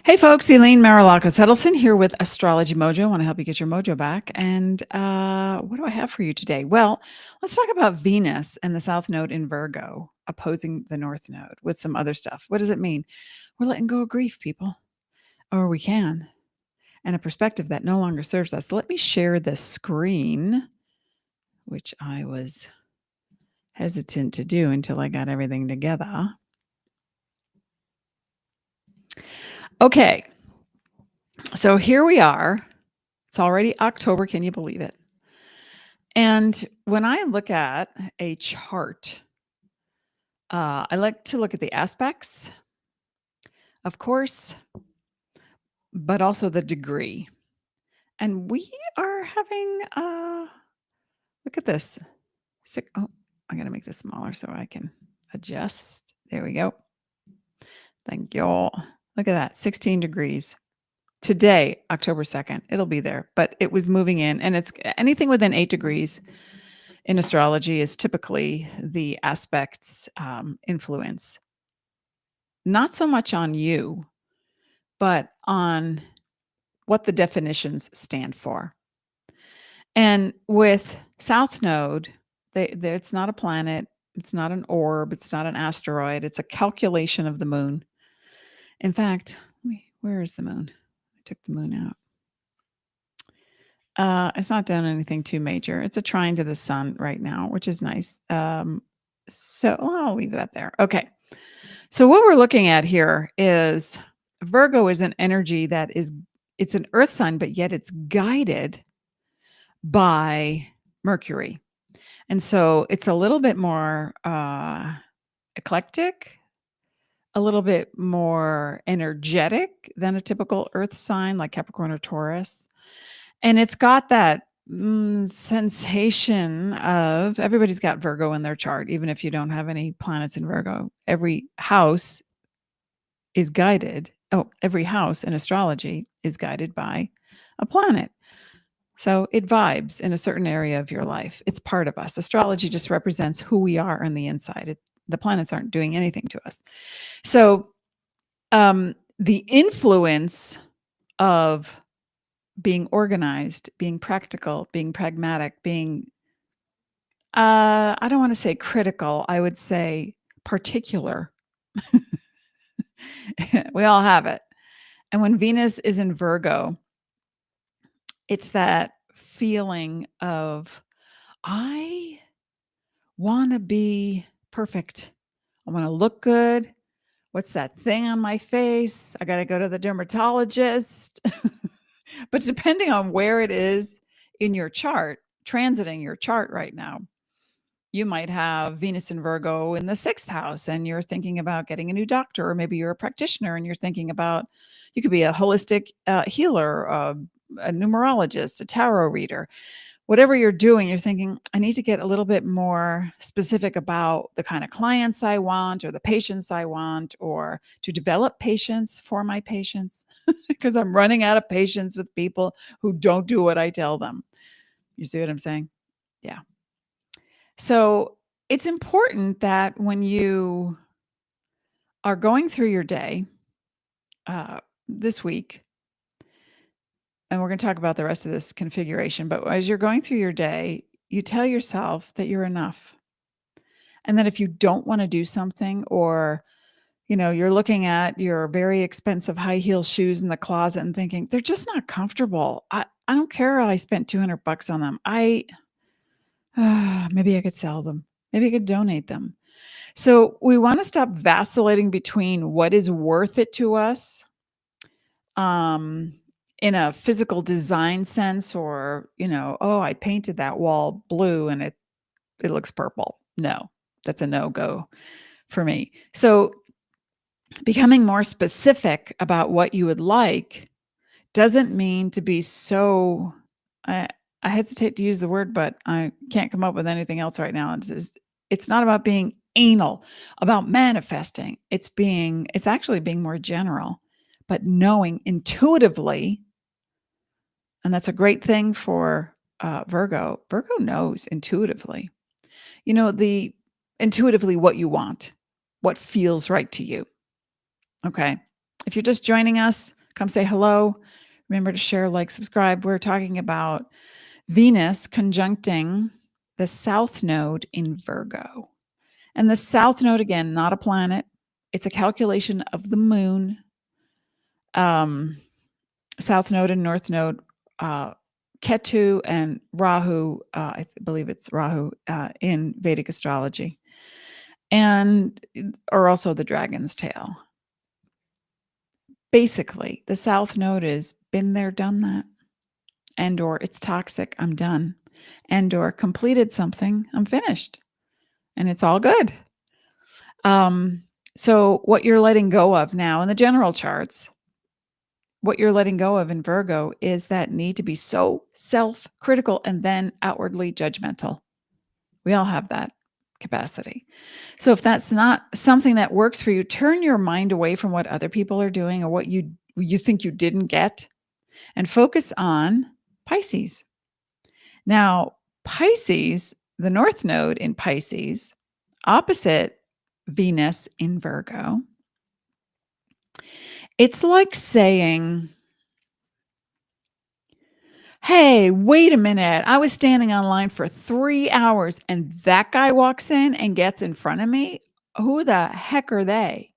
Hey folks, Elaine Marolakos Edelson here with Astrology Mojo. I want to help you get your mojo back. And what do I have for you today? Well, let's talk about Venus and the South Node in Virgo opposing the North Node with some other stuff. What does it mean? We're letting go of grief, people, or we can, and a perspective that no longer serves us. Let me share the screen, which I was hesitant to do until I got everything together. Okay. So here we are. It's already October. Can you believe it? And when I look at a chart, I like to look at the aspects, of course, but also the degree. And we are having, look at this. Oh, I got to make this smaller so I can adjust. There we go. Thank you all. Look at that, 16 degrees. Today, October 2nd, it'll be there, but it was moving in, and it's anything within 8 degrees in astrology is typically the aspects influence. Not so much on you, but on what the definitions stand for. And with South Node, it's not a planet, it's not an orb, it's not an asteroid, it's a calculation of the moon. In fact, where is the moon? I took the moon out. It's not doing anything too major. It's a trine to the sun right now, which is nice. So I'll leave that there. Okay. So what we're looking at here is Virgo is an energy that it's an earth sign, but yet it's guided by Mercury. And so it's a little bit more eclectic, a little bit more energetic than a typical earth sign like Capricorn or Taurus. And it's got that sensation of everybody's got Virgo in their chart, even if you don't have any planets in Virgo. Every house is guided. Oh, every house in astrology is guided by a planet. So it vibes in a certain area of your life. It's part of us. Astrology just represents who we are on the inside. The planets aren't doing anything to us. So the influence of being organized, being practical, being pragmatic, being, I don't want to say critical, I would say particular. We all have it. And when Venus is in Virgo, it's that feeling of, I want to be perfect. I want to look good. What's that thing on my face? I got to go to the dermatologist. But depending on where it is in your chart, transiting your chart right now, you might have Venus in Virgo in the 6th house and you're thinking about getting a new doctor, or maybe you're a practitioner and you're thinking about, you could be a holistic healer, a numerologist, a tarot reader. Whatever you're doing, you're thinking, I need to get a little bit more specific about the kind of clients I want or the patients I want, or to develop patience for my patients because I'm running out of patience with people who don't do what I tell them. You see what I'm saying? Yeah. So it's important that when you are going through your day this week, and we're going to talk about the rest of this configuration, but as you're going through your day, you tell yourself that you're enough. And that if you don't want to do something, or, you're looking at your very expensive high heel shoes in the closet and thinking, they're just not comfortable. I don't care. I spent $200 on them. Maybe I could sell them. Maybe I could donate them. So we want to stop vacillating between what is worth it to us, in a physical design sense, or, oh, I painted that wall blue and it looks purple. No, that's a no-go for me. So becoming more specific about what you would like doesn't mean to be so, I hesitate to use the word, but I can't come up with anything else right now. It's not about being anal, about manifesting. It's actually being more general, but knowing intuitively. And that's a great thing for Virgo. Virgo knows intuitively, intuitively what you want, what feels right to you. Okay. If you're just joining us, Come say hello. Remember to share, like, subscribe. We're talking about Venus conjuncting the South Node in Virgo. And the South Node, again, not a planet. It's a calculation of the moon. South Node and North Node, Ketu and Rahu, I believe it's Rahu in Vedic astrology, and or also the dragon's tail. Basically, the South Node is been there, done that, and or it's toxic, I'm done, and or completed something, I'm finished, and it's all good. So what you're letting go of now in the general charts, what you're letting go of in Virgo is that need to be so self-critical and then outwardly judgmental. We all have that capacity. So if that's not something that works for you, turn your mind away from what other people are doing or what you think you didn't get and focus on Pisces. Now, Pisces, the North Node in Pisces, opposite Venus in Virgo, it's like saying, hey, wait a minute. I was standing online for 3 hours and that guy walks in and gets in front of me. Who the heck are they?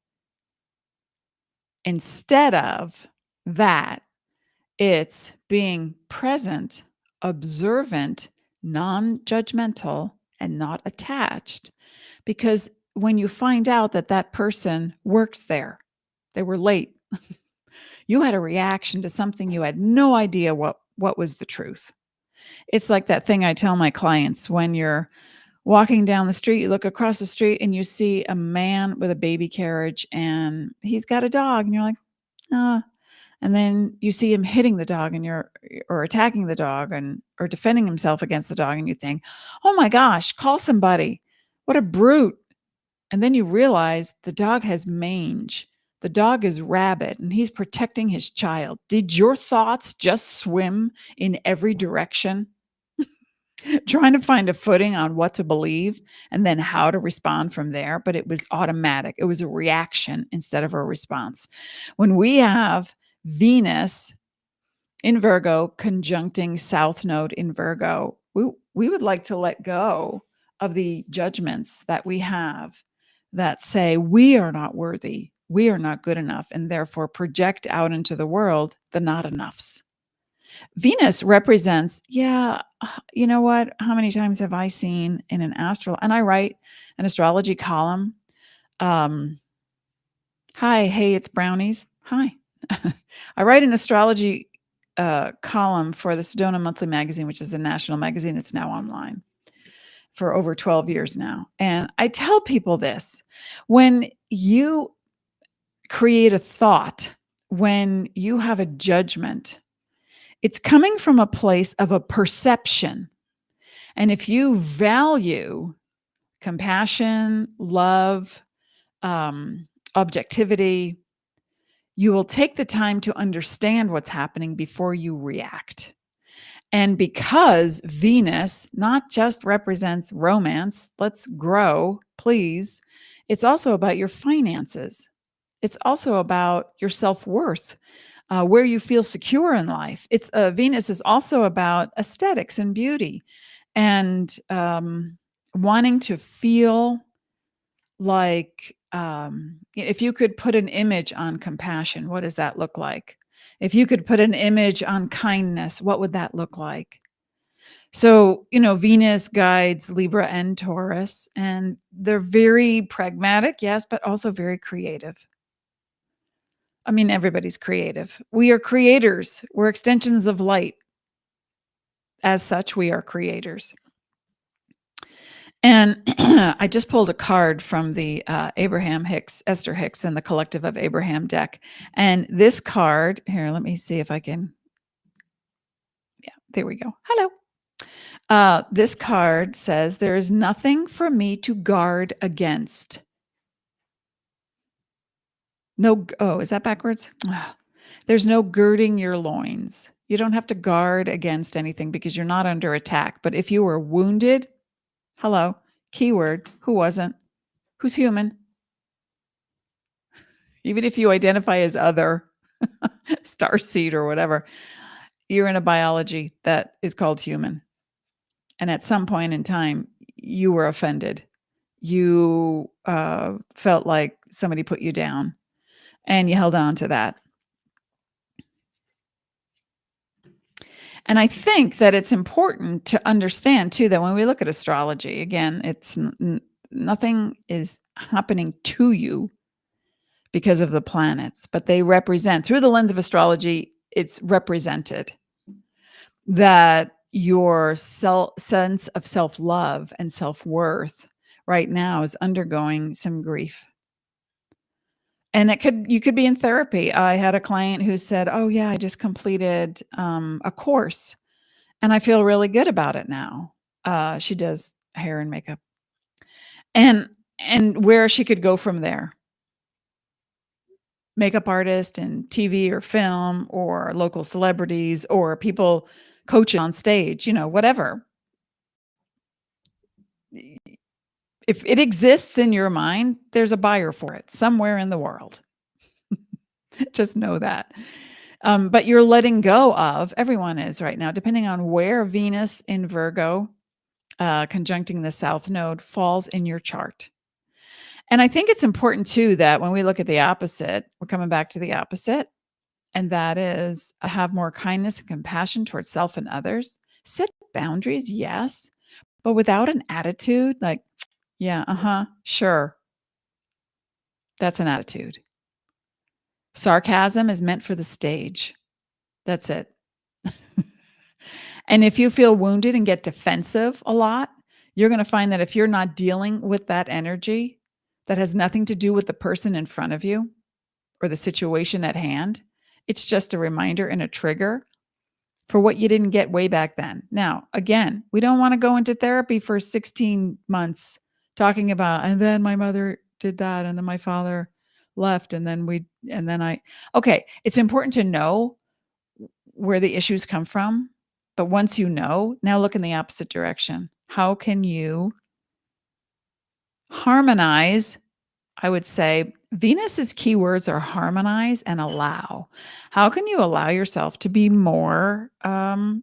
Instead of that, it's being present, observant, non-judgmental, and not attached. Because when you find out that that person works there, they were late, you had a reaction to something you had no idea what was the truth. It's like that thing I tell my clients when you're walking down the street, you look across the street and you see a man with a baby carriage and he's got a dog and you're like, ah. And then you see him hitting the dog and or attacking the dog or defending himself against the dog and you think, oh my gosh, call somebody. What a brute. And then you realize the dog has mange. The dog is rabid and he's protecting his child. Did your thoughts just swim in every direction? Trying to find a footing on what to believe and then how to respond from there. But it was automatic. It was a reaction instead of a response. When we have Venus in Virgo conjuncting South Node in Virgo, we would like to let go of the judgments that we have that say we are not worthy, we are not good enough, and therefore project out into the world the not enoughs. Venus represents, you know what? How many times have I seen in an and I write an astrology column. Hi, hey, it's brownies. Hi. I write an astrology column for the Sedona Monthly Magazine, which is a national magazine. It's now online for over 12 years now. And I tell people this, when you create a thought, when you have a judgment, it's coming from a place of a perception. And if you value compassion, love, objectivity, you will take the time to understand what's happening before you react. And because Venus not just represents romance, let's grow, please, it's also about your finances. It's also about your self-worth, where you feel secure in life. It's Venus is also about aesthetics and beauty and wanting to feel like, if you could put an image on compassion, what does that look like? If you could put an image on kindness, what would that look like? So, Venus guides Libra and Taurus, and they're very pragmatic, yes, but also very creative. I mean, everybody's creative. We are creators. We're extensions of light. As such, we are creators. And I just pulled a card from the Esther Hicks and the Collective of Abraham deck. And this card, here, let me see if I can. Yeah, there we go. Hello. This card says, there is nothing for me to guard against. No, is that backwards? There's no girding your loins. You don't have to guard against anything because you're not under attack. But if you were wounded, hello, keyword, who wasn't? Who's human? Even if you identify as other, star seed or whatever. You're in a biology that is called human. And at some point in time, you were offended. You felt like somebody put you down and you held on to that. And I think that it's important to understand too that when we look at astrology, again, it's nothing is happening to you because of the planets, but they represent through the lens of astrology, it's represented that your sense of self-love and self-worth right now is undergoing some grief. And you could be in therapy. I had a client who said, "Oh yeah, I just completed a course and I feel really good about it now." She does hair and makeup, and where she could go from there, makeup artist and TV or film or local celebrities or people coaching on stage, whatever. If it exists in your mind, there's a buyer for it somewhere in the world. Just know that. But you're letting go of, everyone is right now, depending on where Venus in Virgo, conjuncting the South Node, falls in your chart. And I think it's important too that when we look at the opposite, we're coming back to the opposite, and that is have more kindness and compassion towards self and others. Set boundaries, yes, but without an attitude like, yeah, sure. That's an attitude. Sarcasm is meant for the stage. That's it. And if you feel wounded and get defensive a lot, you're going to find that if you're not dealing with that energy that has nothing to do with the person in front of you or the situation at hand, it's just a reminder and a trigger for what you didn't get way back then. Now, again, we don't want to go into therapy for 16 months talking about, and then my mother did that, and then my father left, okay, it's important to know where the issues come from. But once you know, now look in the opposite direction. How can you harmonize? I would say Venus's keywords are harmonize and allow. How can you allow yourself to be more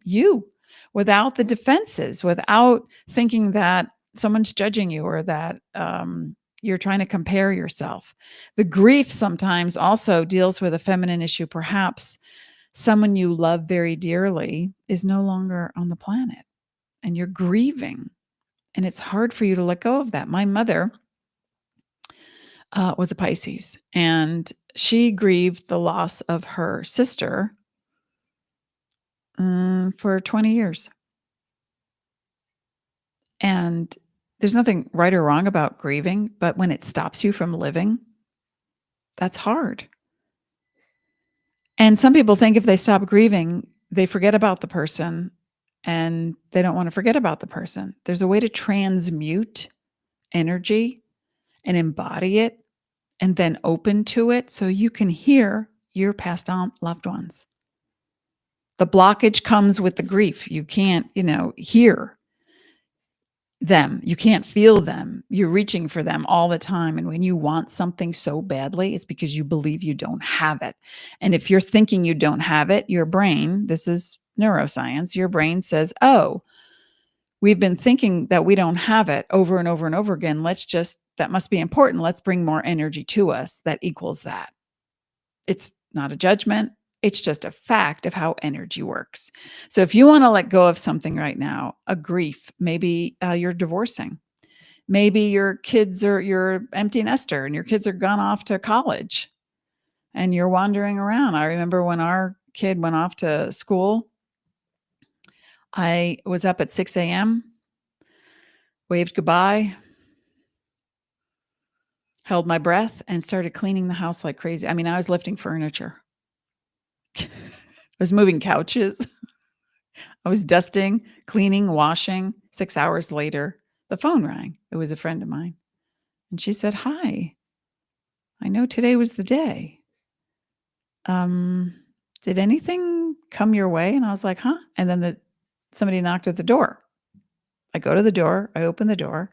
you without the defenses, without thinking that someone's judging you or that you're trying to compare yourself? The grief sometimes also deals with a feminine issue. Perhaps someone you love very dearly is no longer on the planet and you're grieving. And it's hard for you to let go of that. My mother was a Pisces, and she grieved the loss of her sister for 20 years. And there's nothing right or wrong about grieving, but when it stops you from living, that's hard. And some people think if they stop grieving, they forget about the person and they don't want to forget about the person. There's a way to transmute energy and embody it and then open to it so you can hear your passed on loved ones. The blockage comes with the grief. You can't, hear them. You can't feel them. You're reaching for them all the time. And when you want something so badly, it's because you believe you don't have it. And if you're thinking you don't have it, your brain, this is neuroscience, your brain says, oh, we've been thinking that we don't have it over and over and over again. That must be important. Let's bring more energy to us that equals that. It's not a judgment. It's just a fact of how energy works. So if you want to let go of something right now, a grief, maybe you're divorcing. Maybe you're empty nester and your kids are gone off to college and you're wandering around. I remember when our kid went off to school, I was up at 6 a.m., waved goodbye, held my breath, and started cleaning the house like crazy. I mean, I was lifting furniture. I was moving couches. I was dusting, cleaning, washing. 6 hours later, the phone rang. It was a friend of mine. And she said, "Hi, I know today was the day. Did anything come your way?" And I was like, "Huh?" And then somebody knocked at the door. I go to the door. I open the door.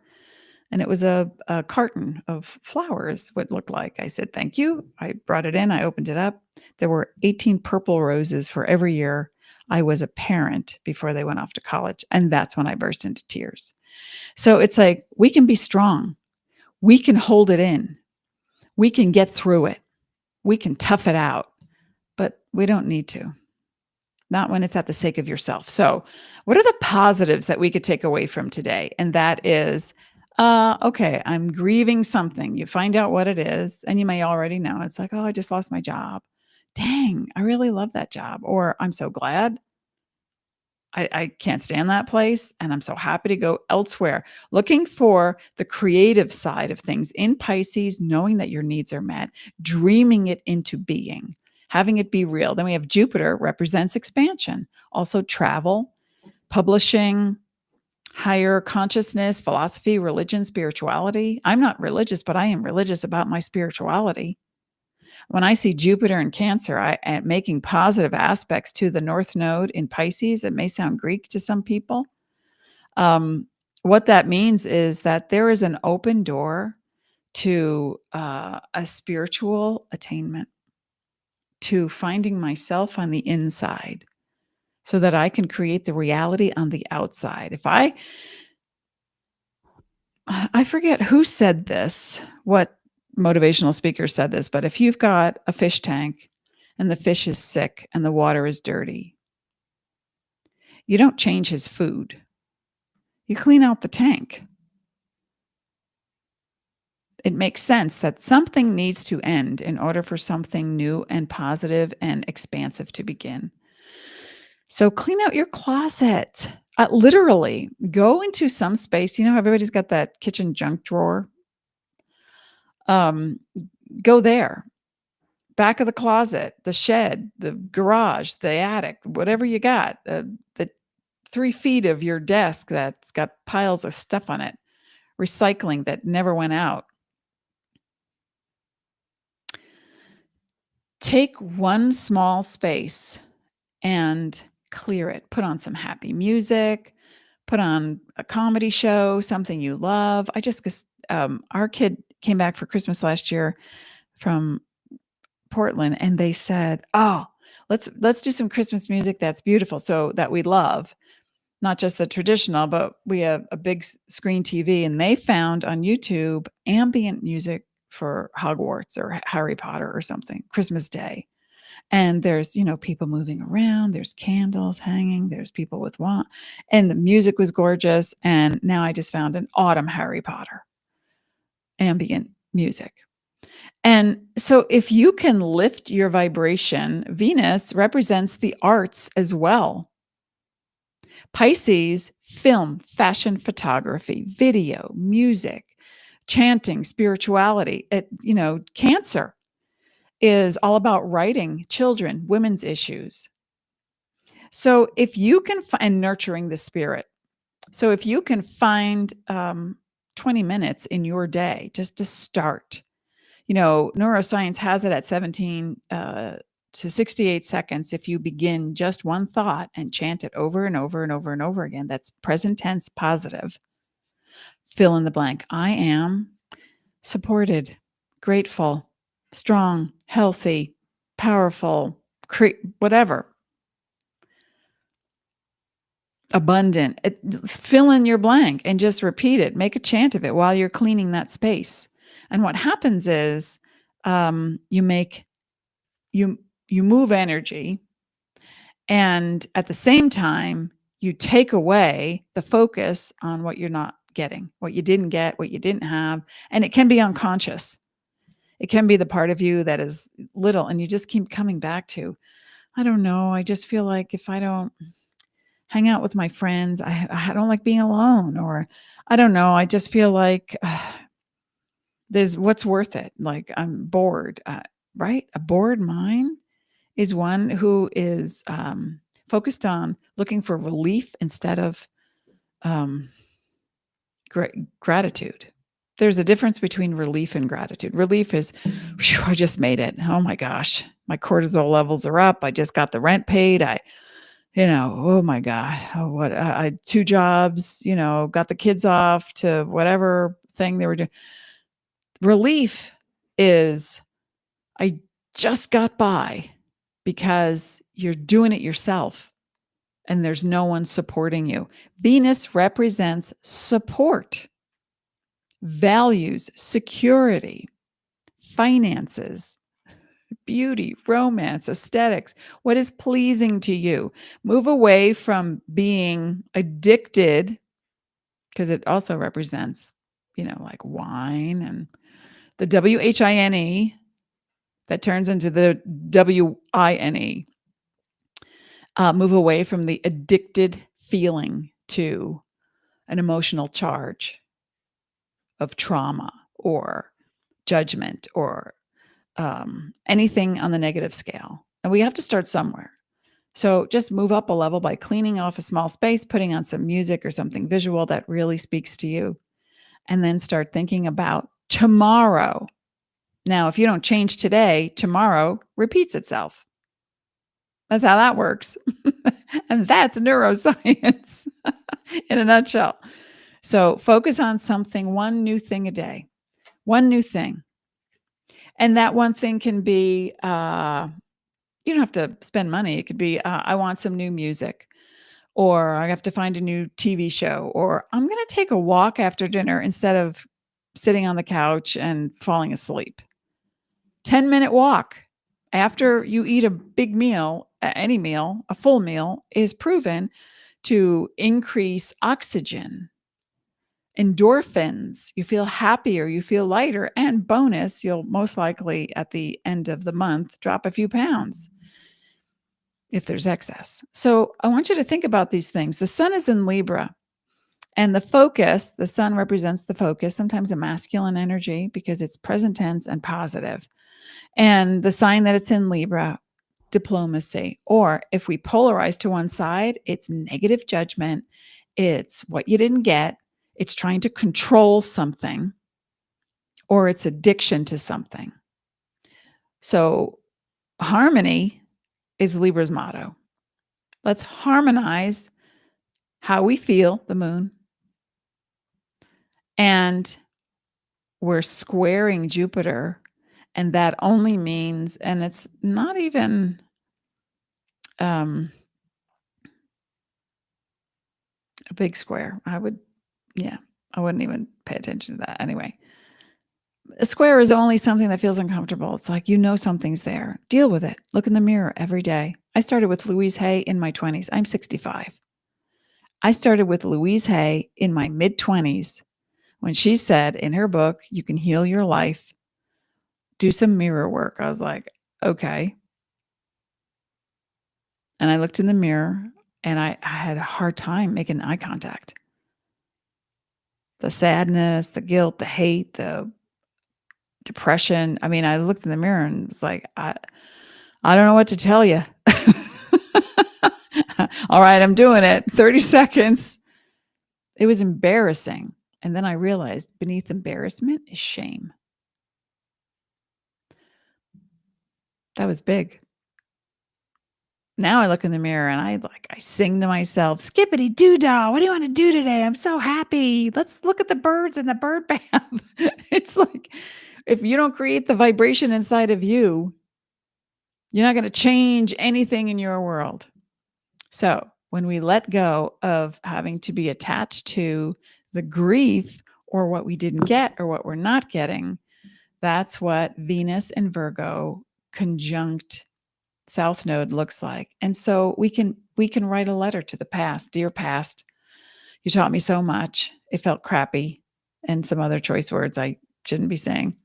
And it was a carton of flowers, what it looked like. I said, thank you. I brought it in. I opened it up. There were 18 purple roses for every year I was a parent before they went off to college. And that's when I burst into tears. So it's like, we can be strong. We can hold it in. We can get through it. We can tough it out, but we don't need to. Not when it's at the sake of yourself. So, what are the positives that we could take away from today? And that is, okay, I'm grieving something. You find out what it is, and you may already know. It's like, oh, I just lost my job. Dang, I really love that job. Or I'm so glad. I can't stand that place, and I'm so happy to go elsewhere. Looking for the creative side of things in Pisces, knowing that your needs are met, dreaming it into being, having it be real. Then we have Jupiter, represents expansion, also travel, publishing, higher consciousness, philosophy, religion, spirituality. I'm not religious, but I am religious about my spirituality. When I see Jupiter in Cancer, making positive aspects to the North Node in Pisces, it may sound Greek to some people. What that means is that there is an open door to a spiritual attainment, to finding myself on the inside so that I can create the reality on the outside. I forget who said this, what motivational speaker said this, but if you've got a fish tank and the fish is sick and the water is dirty, you don't change his food. You clean out the tank. It makes sense that something needs to end in order for something new and positive and expansive to begin. So clean out your closet. Literally, go into some space. You know, everybody's got that kitchen junk drawer. Go there. Back of the closet, the shed, the garage, the attic, whatever you got, the 3 feet of your desk that's got piles of stuff on it, recycling that never went out. Take one small space and clear it. Put on some happy music, put on a comedy show, something you love. Our kid came back for Christmas last year from Portland, and they said, "Oh, let's do some Christmas music that's beautiful, so that we love, not just the traditional, but we have a big screen TV." And they found on YouTube ambient music for Hogwarts or Harry Potter or something, Christmas Day. And there's, people moving around, there's candles hanging, there's people with wine, and the music was gorgeous. And now I just found an autumn Harry Potter ambient music. And so if you can lift your vibration, Venus represents the arts as well. Pisces, film, fashion, photography, video, music, chanting, spirituality. Cancer is all about writing, children, women's issues. So if you can find nurturing the spirit. So if you can find 20 minutes in your day just to start, neuroscience has it at 17 to 68 seconds. If you begin just one thought and chant it over and over and over and over again, that's present tense positive. Fill in the blank. I am supported, grateful, strong, healthy, powerful, whatever. Abundant. Fill in your blank and just repeat it. Make a chant of it while you're cleaning that space. And what happens is you move energy, and at the same time, you take away the focus on what you're not getting, what you didn't get, what you didn't have. And it can be unconscious. It can be the part of you that is little, and you just keep coming back to, I don't know, I just feel like if I don't hang out with my friends, I don't like being alone, or I don't know, I just feel like there's what's worth it. Like I'm bored, right? A bored mind is one who is focused on looking for relief instead of gratitude. There's a difference between relief and gratitude. Relief is, whew, I just made it. Oh my gosh, my cortisol levels are up. I just got the rent paid. Oh my God, I 2 jobs, got the kids off to whatever thing they were doing. Relief is, I just got by, because you're doing it yourself and there's no one supporting you. Venus represents support, values, security, finances, beauty, romance, aesthetics, what is pleasing to you. Move away from being addicted, because it also represents, like wine and the WHINE that turns into the WINE. Move away from the addicted feeling to an emotional charge of trauma or judgment or anything on the negative scale. And we have to start somewhere. So just move up a level by cleaning off a small space, putting on some music or something visual that really speaks to you, and then start thinking about tomorrow. Now, if you don't change today, tomorrow repeats itself. That's how that works. And that's neuroscience in a nutshell. So focus on something, one new thing a day, one new thing. And that one thing can be, you don't have to spend money. It could be, I want some new music, or I have to find a new TV show, or I'm going to take a walk after dinner instead of sitting on the couch and falling asleep. 10-minute walk after you eat a big meal, any meal, a full meal, is proven to increase oxygen, endorphins. You feel happier, you feel lighter, and bonus, you'll most likely at the end of the month drop a few pounds if there's excess. So I want you to think about these things. The sun is in Libra, and the focus, the sun represents the focus, sometimes a masculine energy because it's present tense and positive. And the sign that it's in Libra, diplomacy. Or if we polarize to one side, it's negative judgment. It's what you didn't get. It's trying to control something, or it's addiction to something. So harmony is Libra's motto. Let's harmonize how we feel, the moon. And we're squaring Jupiter. And that only means, and it's not even a big square. I wouldn't even pay attention to that anyway. A square is only something that feels uncomfortable. It's like, something's there. Deal with it. Look in the mirror every day. I started with Louise Hay in my 20s. I'm 65. I started with Louise Hay in my mid-20s when she said in her book, you can heal your life. Do some mirror work. I was like, okay. And I looked in the mirror and I had a hard time making eye contact. The sadness, the guilt, the hate, the depression. I mean, I looked in the mirror and was like, I don't know what to tell you. All right, I'm doing it. 30 seconds. It was embarrassing. And then I realized beneath embarrassment is shame. That was big. Now I look in the mirror and I sing to myself, skippity doo-dah, what do you want to do today? I'm so happy. Let's look at the birds in the bird bath. It's like, if you don't create the vibration inside of you, you're not going to change anything in your world. So when we let go of having to be attached to the grief or what we didn't get or what we're not getting, that's what Venus and Virgo conjunct South Node looks like. And so we can write a letter to the past. Dear past, you taught me so much. It felt crappy, and some other choice words I shouldn't be saying.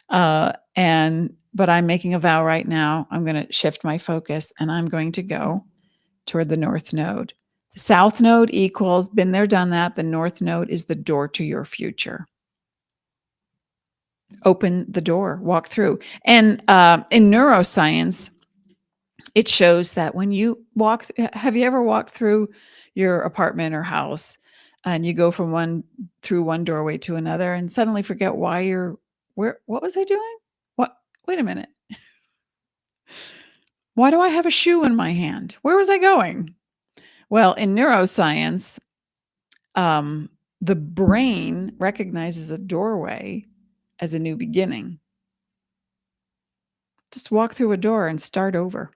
But I'm making a vow right now. I'm going to shift my focus and I'm going to go toward the North Node. The South Node equals, been there, done that. The North Node is the door to your future. Open the door, walk through. And in neuroscience, it shows that when you walk, have you ever walked through your apartment or house and you go from through one doorway to another and suddenly forget what was I doing? Wait a minute. Why do I have a shoe in my hand? Where was I going? Well, in neuroscience, the brain recognizes a doorway as a new beginning. Just walk through a door and start over.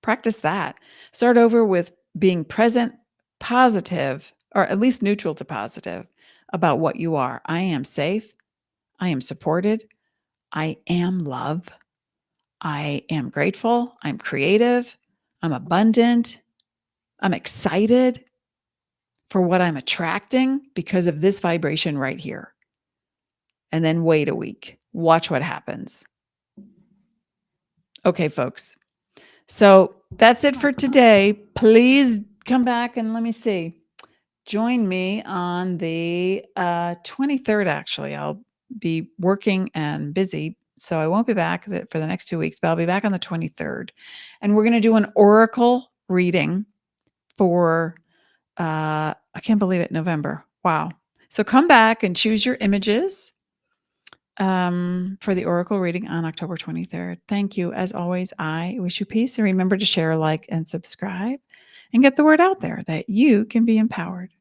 Practice that. Start over with being present, positive, or at least neutral to positive about what you are. I am safe. I am supported. I am love. I am grateful. I'm creative. I'm abundant. I'm excited for what I'm attracting because of this vibration right here. And then wait a week. Watch what happens. Okay, folks. So that's it for today. Please come back and let me see. Join me on the 23rd, actually. I'll be working and busy, so I won't be back for the next 2 weeks, but I'll be back on the 23rd. And we're going to do an oracle reading for, I can't believe it, November. Wow. So come back and choose your images for the oracle reading on October 23rd. Thank you. As always, I wish you peace, and remember to share, like, and subscribe and get the word out there that you can be empowered.